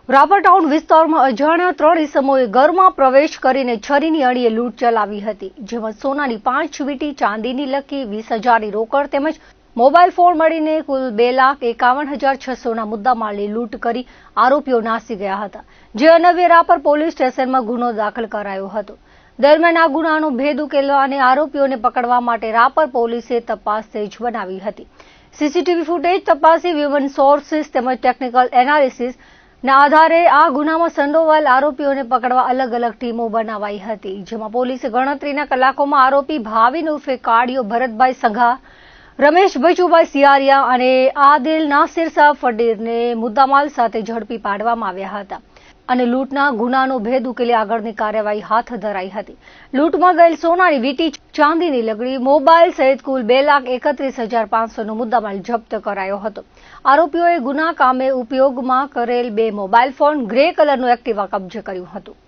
Rapar town વિસ્તારમાં અજાણ્યા 3 ઇસમોએ ઘરમાં પ્રવેશ કરીને છરીની અણીએ લૂંટ ચલાવી હતી, જેમાં સોનાની 5 વીંટી, ચાંદીની લકી, 20,000ની રોકડ તેમજ મોબાઈલ ફોન મળીને કુલ 2,51,600ના મુદ્દામાલની લૂંટ કરી આરોપીઓ નાસી ગયા હતા, જે અન્વયે રાપર પોલીસ સ્ટેશનમાં ગુનો દાખલ કરાયો હતો। દરમિયાન આ ગુનાનો ભેદ ઉકેલવા અને આરોપીઓને પકડવા માટે રાપર પોલીસે તપાસ તેજ બનાવી હતી। સીસીટીવી ફૂટેજ તપાસી હ્યુમન સોર્સિસ તેમજ ટેકનિકલ એનાલિસિસ ના આધારે આ ગુનામાં સંડોવાયેલ આરોપીઓને પકડવા અલગ અલગ ટીમો બનાવાઈ હતી, જેમાં પોલીસે ગણતરીના કલાકોમાં આરોપી ભાવિન ઉર્ફે કાળિયો ભરતભાઈ સંઘા, રમેશ બચુભાઈ સિયારિયા અને આદિલ નાસિર શાહ ફડીરને મુદ્દામાલ સાથે ઝડપી પાડવામાં આવ્યા હતા અને લૂંટના ગુનાનો ભેદ ઉકેલી આગળની કાર્યવાહી હાથ ધરાઈ હતી। લૂંટમાં ગયેલ સોનાની વીંટી, ચાંદીની લકડી, મોબાઈલ સહિત કુલ 2,31,500નો મુદ્દામાલ જપ્ત કરાયો હતો। આરોપીઓએ ગુના કામે ઉપયોગમાં કરેલ 2 મોબાઈલ ફોન, ગ્રે કલરનું એક્ટિવા કબજે કર્યું હતું।